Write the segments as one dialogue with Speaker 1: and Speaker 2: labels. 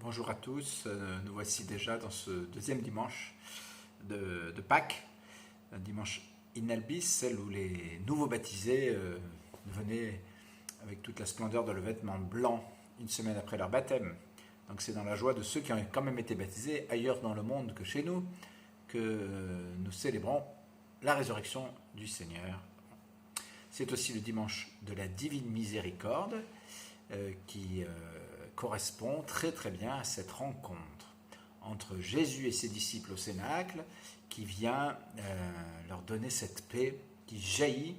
Speaker 1: Bonjour à tous, nous voici déjà dans ce deuxième dimanche de Pâques, un dimanche inalbis, celle où les nouveaux baptisés venaient avec toute la splendeur de le vêtement blanc une semaine après leur baptême. Donc c'est dans la joie de ceux qui ont quand même été baptisés ailleurs dans le monde que chez nous que nous célébrons la résurrection du Seigneur. C'est aussi le dimanche de la divine miséricorde qui correspond très très bien à cette rencontre entre Jésus et ses disciples au Cénacle qui vient leur donner cette paix qui jaillit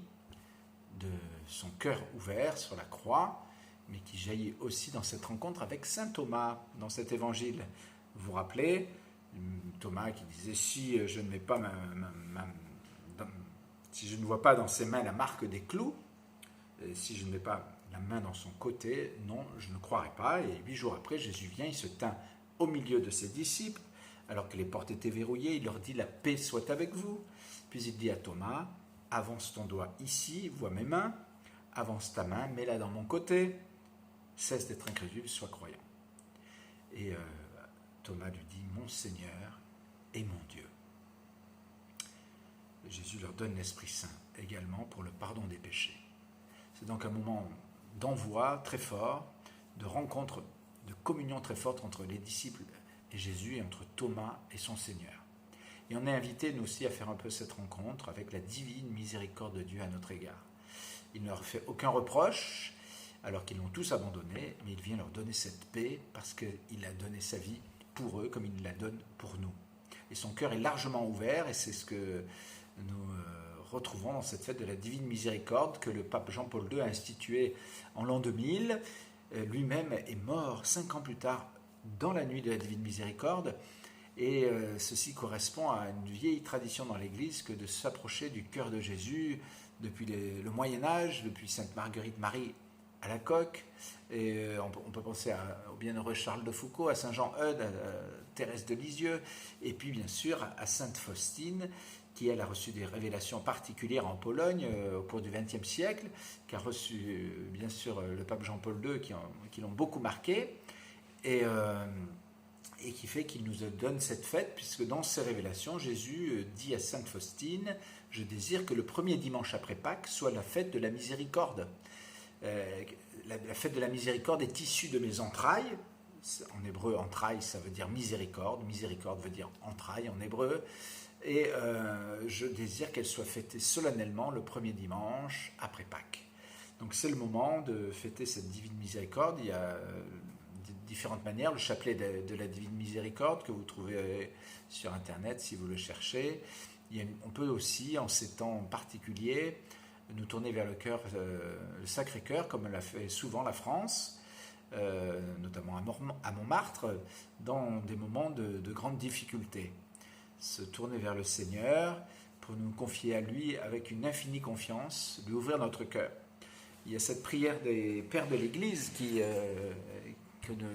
Speaker 1: de son cœur ouvert sur la croix, mais qui jaillit aussi dans cette rencontre avec saint Thomas dans cet évangile. Vous vous rappelez, Thomas qui disait si je ne mets pas si je ne vois pas dans ses mains la marque des clous, si je ne mets pas la main dans son côté, non, je ne croirai pas. Et 8 jours après, Jésus vient, il se tint au milieu de ses disciples, alors que les portes étaient verrouillées, il leur dit « La paix soit avec vous ». Puis il dit à Thomas « Avance ton doigt ici, vois mes mains, avance ta main, mets-la dans mon côté, cesse d'être incrédule, sois croyant ». Et Thomas lui dit « Mon Seigneur et mon Dieu ». Jésus leur donne l'Esprit Saint également pour le pardon des péchés. C'est donc un moment d'envoi très fort, de rencontre, de communion très forte entre les disciples et Jésus et entre Thomas et son Seigneur. Et on est invité, nous aussi, à faire un peu cette rencontre avec la divine miséricorde de Dieu à notre égard. Il ne leur fait aucun reproche, alors qu'ils l'ont tous abandonné, mais il vient leur donner cette paix parce qu'il a donné sa vie pour eux comme il la donne pour nous. Et son cœur est largement ouvert, et c'est ce que nous retrouvons dans cette fête de la Divine Miséricorde que le pape Jean-Paul II a instituée en l'an 2000. Lui-même est mort 5 ans plus tard dans la nuit de la Divine Miséricorde, et ceci correspond à une vieille tradition dans l'Église que de s'approcher du cœur de Jésus depuis le Moyen-Âge, depuis Sainte Marguerite Marie à la Coque, et on peut penser au bienheureux Charles de Foucauld, à Saint Jean Eudes, à Thérèse de Lisieux, et puis bien sûr à Sainte Faustine, qui elle a reçu des révélations particulières en Pologne au cours du XXe siècle, qui a reçu bien sûr le pape Jean-Paul II, qui l'ont beaucoup marqué, et qui fait qu'il nous donne cette fête, puisque dans ces révélations, Jésus dit à Sainte Faustine « Je désire que le premier dimanche après Pâques soit la fête de la miséricorde ». La fête de la miséricorde est issue de mes entrailles. En hébreu, entrailles, ça veut dire miséricorde. Miséricorde veut dire entrailles en hébreu. Et je désire qu'elle soit fêtée solennellement le premier dimanche après Pâques. Donc c'est le moment de fêter cette divine miséricorde. Il y a différentes manières. Le chapelet de la divine miséricorde que vous trouvez sur Internet si vous le cherchez. On peut aussi, en ces temps particuliers, nous tourner vers le cœur, le Sacré-Cœur, comme l'a fait souvent la France, notamment à Montmartre, dans des moments de grande difficulté. Se tourner vers le Seigneur pour nous confier à lui avec une infinie confiance, lui ouvrir notre cœur. Il y a cette prière des pères de l'Église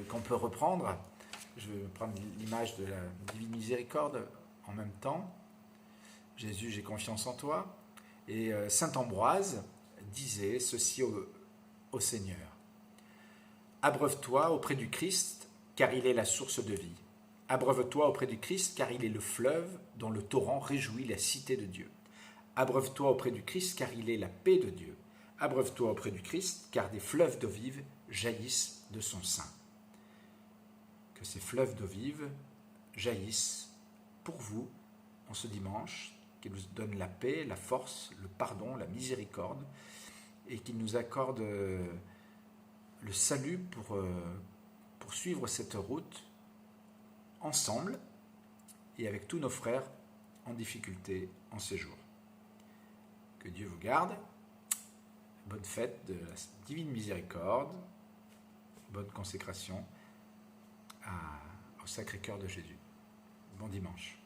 Speaker 1: qu'on peut reprendre. Je vais prendre l'image de la Divine Miséricorde en même temps. Jésus, j'ai confiance en toi. Et saint Ambroise disait ceci au Seigneur. Abreuve-toi auprès du Christ, car il est la source de vie. Abreuve-toi auprès du Christ, car il est le fleuve dont le torrent réjouit la cité de Dieu. Abreuve-toi auprès du Christ, car il est la paix de Dieu. Abreuve-toi auprès du Christ, car des fleuves d'eau vive jaillissent de son sein. Que ces fleuves d'eau vive jaillissent pour vous en ce dimanche, qu'il nous donne la paix, la force, le pardon, la miséricorde, et qu'il nous accorde le salut pour suivre cette route ensemble et avec tous nos frères en difficulté en ces jours. Que Dieu vous garde. Bonne fête de la Divine Miséricorde. Bonne consécration au Sacré-Cœur de Jésus. Bon dimanche.